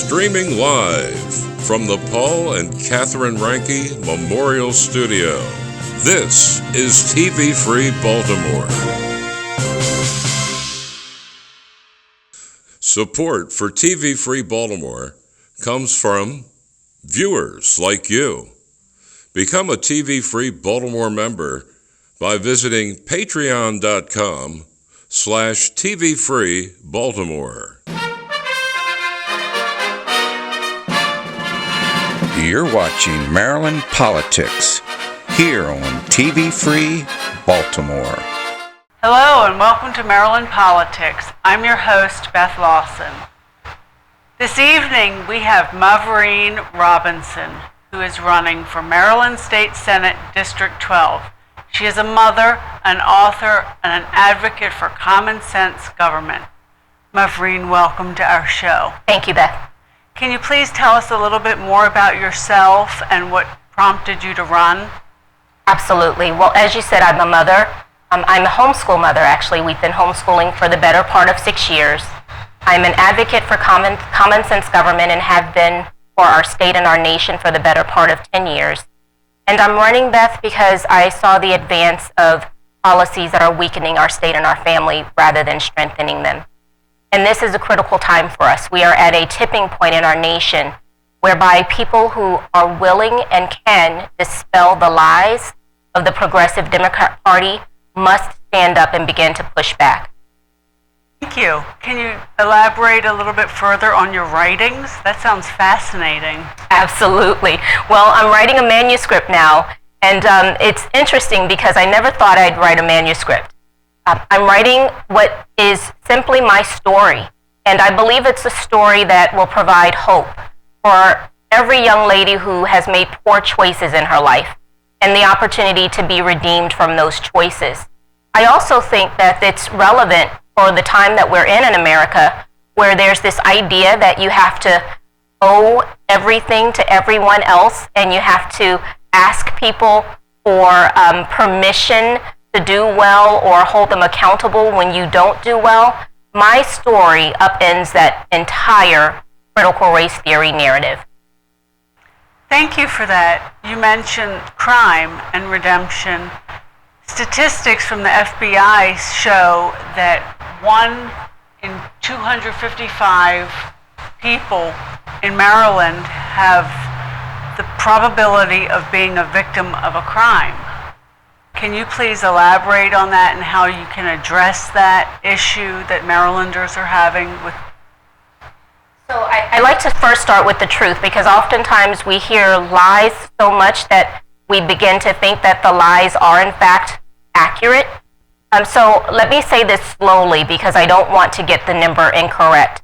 Streaming live from the Paul and Catherine Ranke Memorial Studio. This is TV Free Baltimore. Support for TV Free Baltimore comes from viewers like you. Become a TV Free Baltimore member by visiting patreon.com/TV Free Baltimore. You're watching Maryland Politics here on TV Free Baltimore. Hello and welcome to Maryland Politics. I'm your host, Beth Lawson. This evening we have Mavourene Robinson, who is running for Maryland State Senate District 12. She is a mother, an author, and an advocate for common sense government. Mavourene, welcome to our show. Thank you, Beth. Can you please tell us a little bit more about yourself and what prompted you to run? Absolutely. Well, as you said, I'm a mother. I'm a homeschool mother, actually. We've been homeschooling for the better part of 6 years. I'm an advocate for common sense government and have been for our state and our nation for the better part of 10 years. And I'm running, Beth, because I saw the advance of policies that are weakening our state and our family rather than strengthening them. And this is a critical time for us. We are at a tipping point in our nation whereby people who are willing and can dispel the lies of the Progressive Democrat Party must stand up and begin to push back. Thank you. Can you elaborate a little bit further on your writings? That sounds fascinating. Absolutely. Well, I'm writing a manuscript now, and it's interesting because I never thought I'd write a manuscript. I'm writing what is simply my story, and I believe it's a story that will provide hope for every young lady who has made poor choices in her life and the opportunity to be redeemed from those choices. I also think that it's relevant for the time that we're in America, where there's this idea that you have to owe everything to everyone else and you have to ask people for permission to do well or hold them accountable when you don't do well. My story upends that entire critical race theory narrative. Thank you for that. You mentioned crime and redemption. Statistics from the FBI show that 1 in 255 people in Maryland have the probability of being a victim of a crime. Can you please elaborate on that and how you can address that issue that Marylanders are having with? So I like to first start with the truth, because oftentimes we hear lies so much that we begin to think that the lies are in fact accurate. So let me say this slowly because I don't want to get the number incorrect.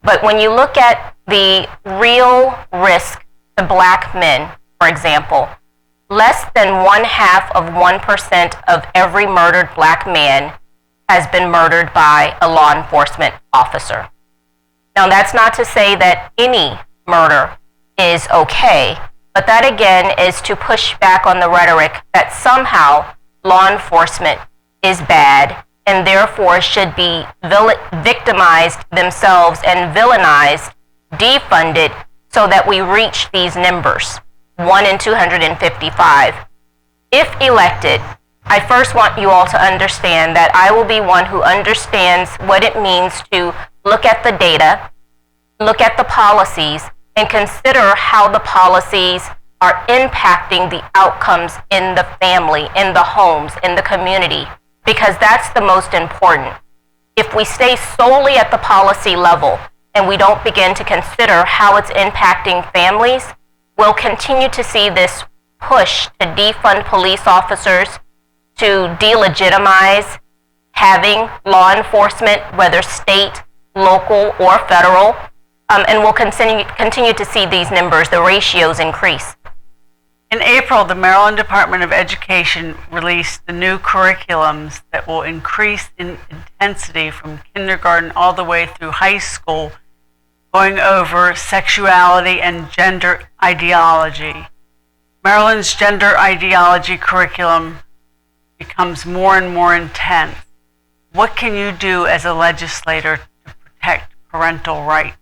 But when you look at the real risk to black men, for example, less than 0.5% of every murdered black man has been murdered by a law enforcement officer. Now, that's not to say that any murder is okay, but that again is to push back on the rhetoric that somehow law enforcement is bad and therefore should be victimized themselves and villainized, defunded, so that we reach these numbers. 1 in 255. If elected, I first want you all to understand that I will be one who understands what it means to look at the data, look at the policies, and consider how the policies are impacting the outcomes in the family, in the homes, in the community, because that's the most important. If we stay solely at the policy level and we don't begin to consider how it's impacting families, we'll continue to see this push to defund police officers, to delegitimize having law enforcement, whether state, local, or federal, and we'll continue to see these numbers, the ratios increase. In April, the Maryland Department of Education released the new curriculums that will increase in intensity from kindergarten all the way through high school, going over sexuality and gender ideology. Maryland's gender ideology curriculum becomes more and more intense. What can you do as a legislator to protect parental rights?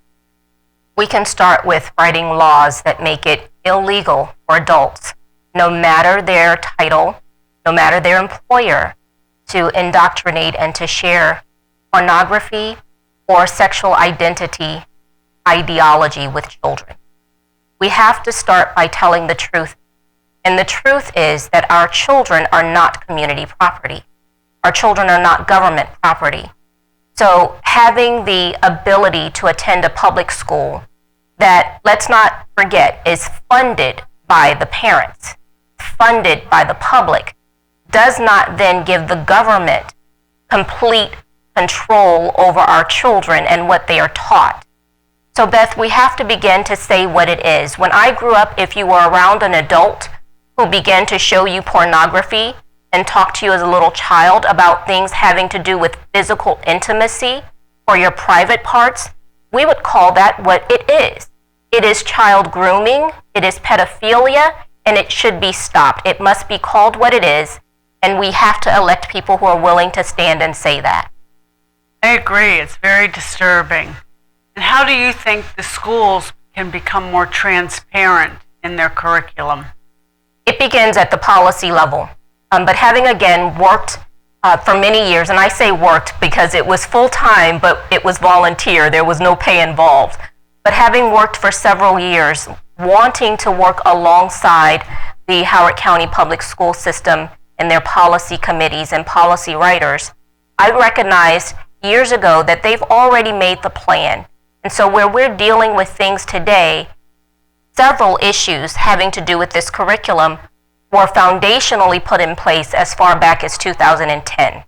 We can start with writing laws that make it illegal for adults, no matter their title, no matter their employer, to indoctrinate and to share pornography or sexual identity ideology with children. We have to start by telling the truth. And the truth is that our children are not community property. Our children are not government property. So having the ability to attend a public school that, let's not forget, is funded by the parents, funded by the public, does not then give the government complete control over our children and what they are taught. So Beth, we have to begin to say what it is. When I grew up, if you were around an adult who began to show you pornography and talk to you as a little child about things having to do with physical intimacy or your private parts, we would call that what it is. It is child grooming, it is pedophilia, and it should be stopped. It must be called what it is, and we have to elect people who are willing to stand and say that. I agree. It's very disturbing. And how do you think the schools can become more transparent in their curriculum? It begins at the policy level. But having, again, worked for many years, and I say worked because it was full-time, but it was volunteer. There was no pay involved. But having worked for several years, wanting to work alongside the Howard County Public School System and their policy committees and policy writers, I recognized years ago that they've already made the plan. And so where we're dealing with things today, several issues having to do with this curriculum were foundationally put in place as far back as 2010.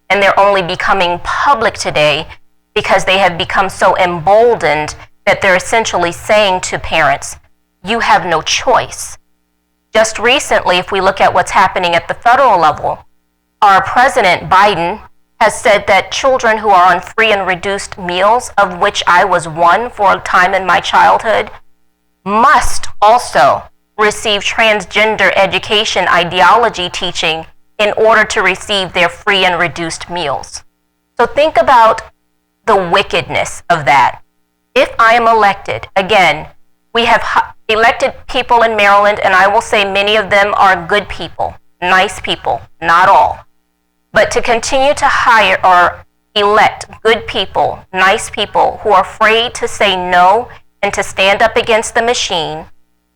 And they're only becoming public today because they have become so emboldened that they're essentially saying to parents, you have no choice. Just recently, if we look at what's happening at the federal level, our President Biden has said that children who are on free and reduced meals, of which I was one for a time in my childhood, must also receive transgender education ideology teaching in order to receive their free and reduced meals. So think about the wickedness of that. If I am elected, again, we have elected people in Maryland, and I will say many of them are good people, nice people, not all. But to continue to hire or elect good people, nice people who are afraid to say no and to stand up against the machine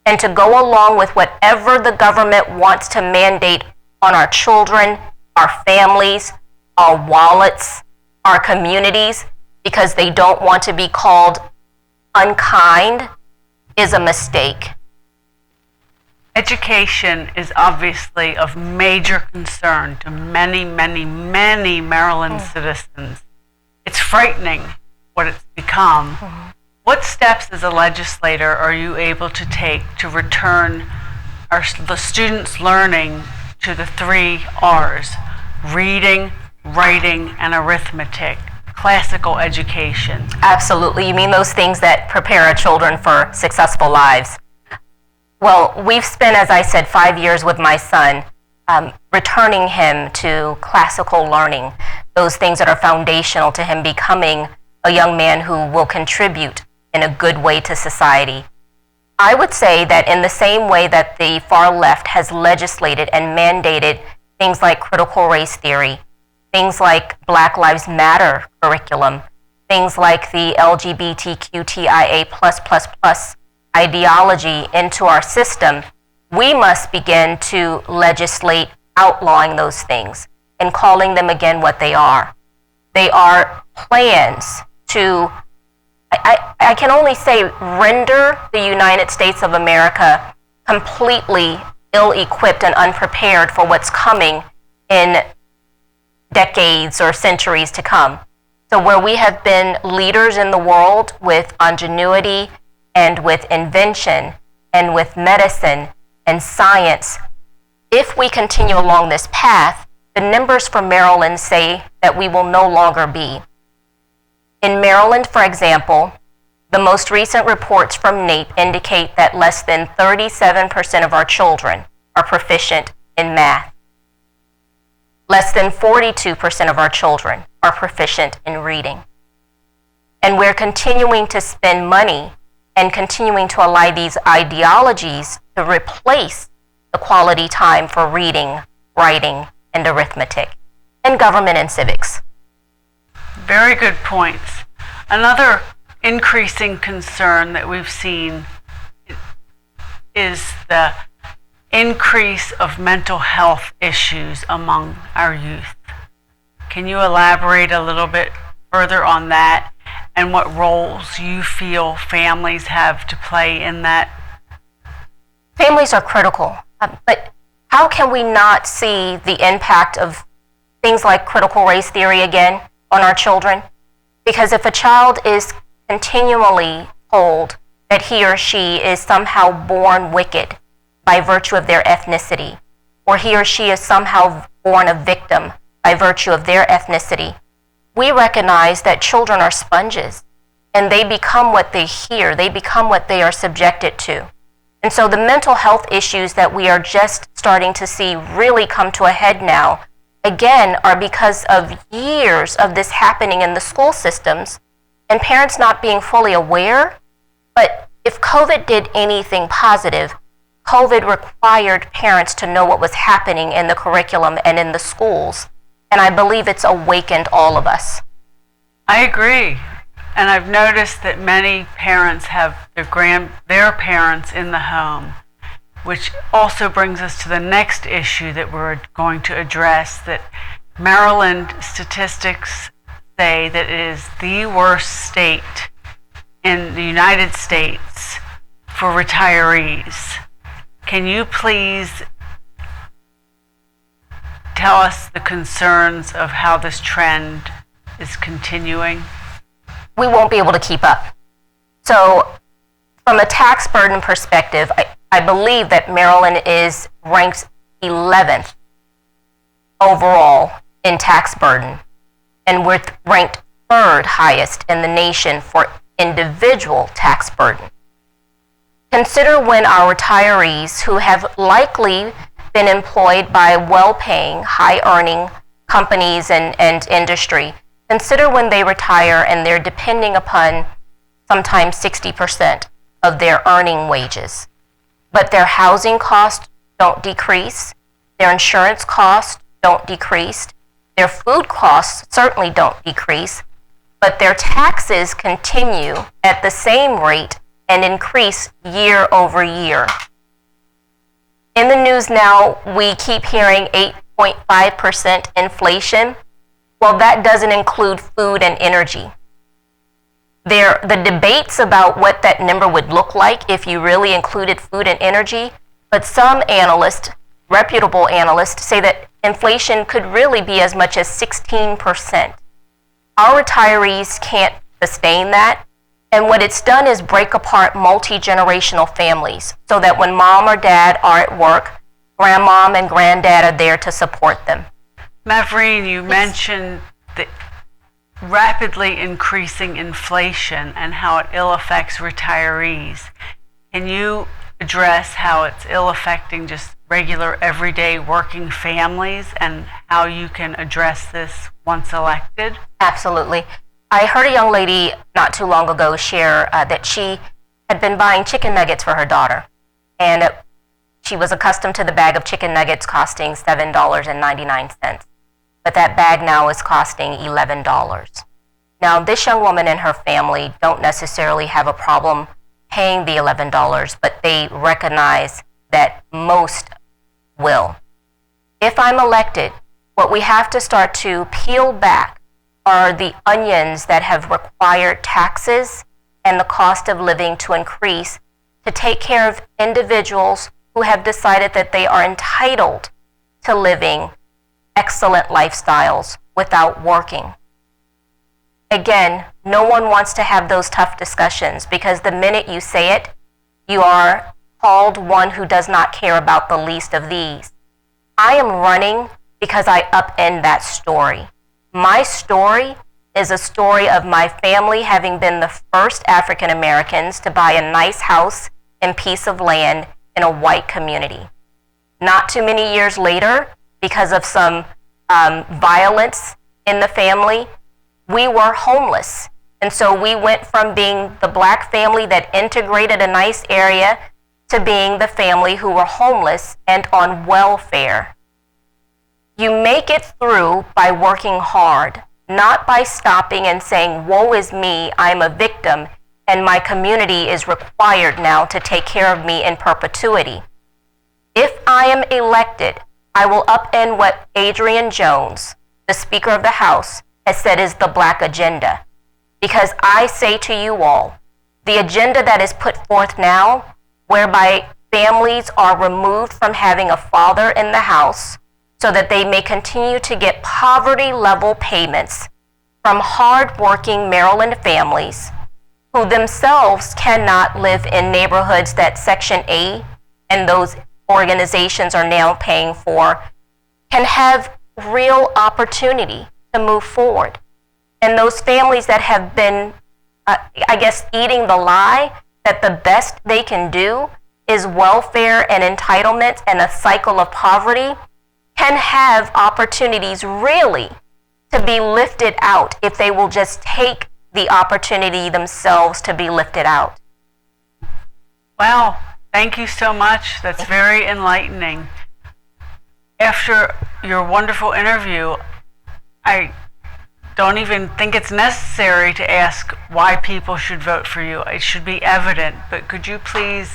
and to go along with whatever the government wants to mandate on our children, our families, our wallets, our communities, because they don't want to be called unkind, is a mistake. Education is obviously of major concern to many, many, many Maryland citizens. It's frightening what it's become. What steps as a legislator are you able to take to return the students' learning to the 3 R's, reading, writing, and arithmetic, classical education? Absolutely. You mean those things that prepare our children for successful lives? Well, we've spent, as I said, 5 years with my son, returning him to classical learning, those things that are foundational to him becoming a young man who will contribute in a good way to society. I would say that in the same way that the far left has legislated and mandated things like critical race theory, things like Black Lives Matter curriculum, things like the LGBTQTIA+++ ideology into our system, we must begin to legislate outlawing those things and calling them again what they are. They are plans to, I can only say, render the United States of America completely ill-equipped and unprepared for what's coming in decades or centuries to come. So where we have been leaders in the world with ingenuity and with invention and with medicine and science, if we continue along this path, the numbers for Maryland say that we will no longer be. In Maryland, for example, the most recent reports from NAEP indicate that less than 37% of our children are proficient in math. Less than 42% of our children are proficient in reading. And we're continuing to spend money and continuing to allow these ideologies to replace the quality time for reading, writing, and arithmetic, and government and civics. Very good points. Another increasing concern that we've seen is the increase of mental health issues among our youth. Can you elaborate a little bit further on that and what roles you feel families have to play in that? Families are critical, but how can we not see the impact of things like critical race theory again on our children? Because if a child is continually told that he or she is somehow born wicked by virtue of their ethnicity, or he or she is somehow born a victim by virtue of their ethnicity, we recognize that children are sponges and they become what they hear, they become what they are subjected to. And so the mental health issues that we are just starting to see really come to a head now, again, are because of years of this happening in the school systems and parents not being fully aware. But if COVID did anything positive, COVID required parents to know what was happening in the curriculum and in the schools. And I believe it's awakened all of us. I agree. And I've noticed that many parents have their parents in the home, which also brings us to the next issue that we're going to address, that Maryland statistics say that it is the worst state in the United States for retirees. Can you please tell us the concerns of how this trend is continuing? We won't be able to keep up. So from a tax burden perspective, I believe that Maryland is ranked 11th overall in tax burden, and we're ranked third highest in the nation for individual tax burden. Consider when our retirees, who have likely been employed by well-paying, high-earning companies and industry, consider when they retire and they're depending upon sometimes 60% of their earning wages. But their housing costs don't decrease, their insurance costs don't decrease, their food costs certainly don't decrease, but their taxes continue at the same rate and increase year over year. In the news now, we keep hearing 8.5% inflation. Well, that doesn't include food and energy. The debates about what that number would look like if you really included food and energy, but some analysts, reputable analysts, say that inflation could really be as much as 16%. Our retirees can't sustain that, and what it's done is break apart multi-generational families so that when mom or dad are at work, grandmom and granddad are there to support them. Mavourene, you mentioned the rapidly increasing inflation and how it ill affects retirees. Can you address how it's ill affecting just regular, everyday working families and how you can address this once elected? Absolutely. I heard a young lady not too long ago share that she had been buying chicken nuggets for her daughter, and she was accustomed to the bag of chicken nuggets costing $7.99. But that bag now is costing $11. Now, this young woman and her family don't necessarily have a problem paying the $11, but they recognize that most will. If I'm elected, what we have to start to peel back are the onions that have required taxes and the cost of living to increase to take care of individuals who have decided that they are entitled to living excellent lifestyles without working. Again, no one wants to have those tough discussions because the minute you say it, you are called one who does not care about the least of these. I am running because I upend that story. My story is a story of my family having been the first African Americans to buy a nice house and piece of land in a white community. Not too many years later, because of some violence in the family, we were homeless And so we went from being the black family that integrated a nice area to being the family who were homeless and on welfare. You make it through by working hard, not by stopping and saying, woe is me, I'm a victim, and my community is required now to take care of me in perpetuity. If I am elected, I will upend what Adrian Jones, the Speaker of the House, has said is the black agenda. Because I say to you all, the agenda that is put forth now, whereby families are removed from having a father in the house so that they may continue to get poverty-level payments from hard-working Maryland families who themselves cannot live in neighborhoods that Section A and those organizations are now paying for, can have real opportunity to move forward. And those families that have been, eating the lie that the best they can do is welfare and entitlement and a cycle of poverty, can have opportunities really to be lifted out if they will just take the opportunity themselves to be lifted out. Wow, thank you so much. That's very enlightening. After your wonderful interview, I don't even think it's necessary to ask why people should vote for you. It should be evident, but could you please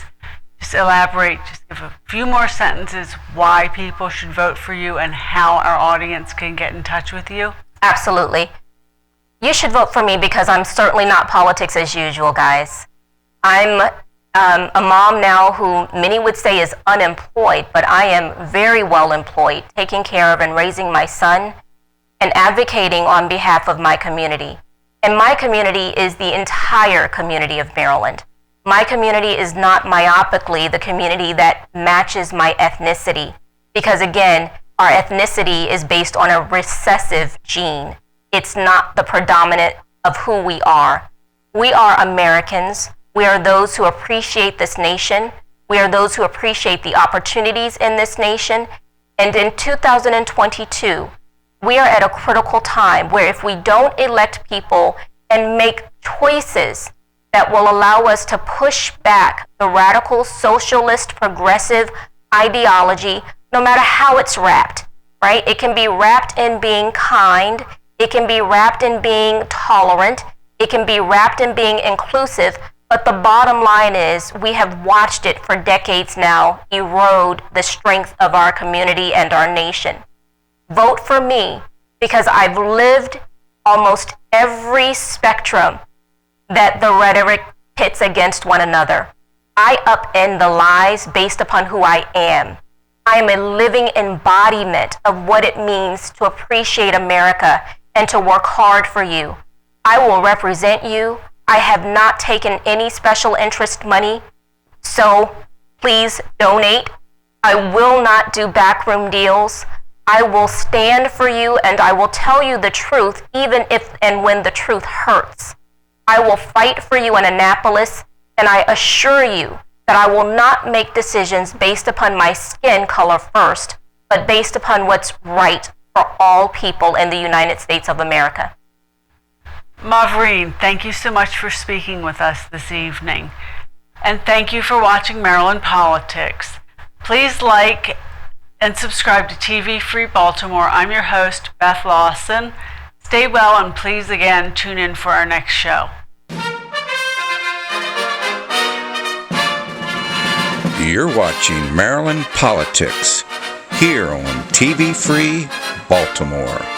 just elaborate, just give a few more sentences why people should vote for you and how our audience can get in touch with you? Absolutely. You should vote for me because I'm certainly not politics as usual, guys. I'm a mom now who many would say is unemployed, but I am very well employed, taking care of and raising my son and advocating on behalf of my community. And my community is the entire community of Maryland. My community is not myopically the community that matches my ethnicity, because again, our ethnicity is based on a recessive gene. It's not the predominant of who we are. We are Americans. We are those who appreciate this nation. We are those who appreciate the opportunities in this nation. And in 2022, we are at a critical time where if we don't elect people and make choices that will allow us to push back the radical socialist progressive ideology, no matter how it's wrapped, right? It can be wrapped in being kind. It can be wrapped in being tolerant. It can be wrapped in being inclusive. But the bottom line is we have watched it for decades now erode the strength of our community and our nation. Vote for me because I've lived almost every spectrum that the rhetoric pits against one another. I upend the lies based upon who I am. I am a living embodiment of what it means to appreciate America and to work hard for you. I will represent you. I have not taken any special interest money, so please donate. I will not do backroom deals. I will stand for you and I will tell you the truth even if and when the truth hurts. I will fight for you in Annapolis, and I assure you that I will not make decisions based upon my skin color first, but based upon what's right for all people in the United States of America. Mavourene, thank you so much for speaking with us this evening. And thank you for watching Maryland Politics. Please like and subscribe to TV Free Baltimore. I'm your host, Beth Lawson. Stay well and please again tune in for our next show. You're watching Maryland Politics here on TV Free Baltimore.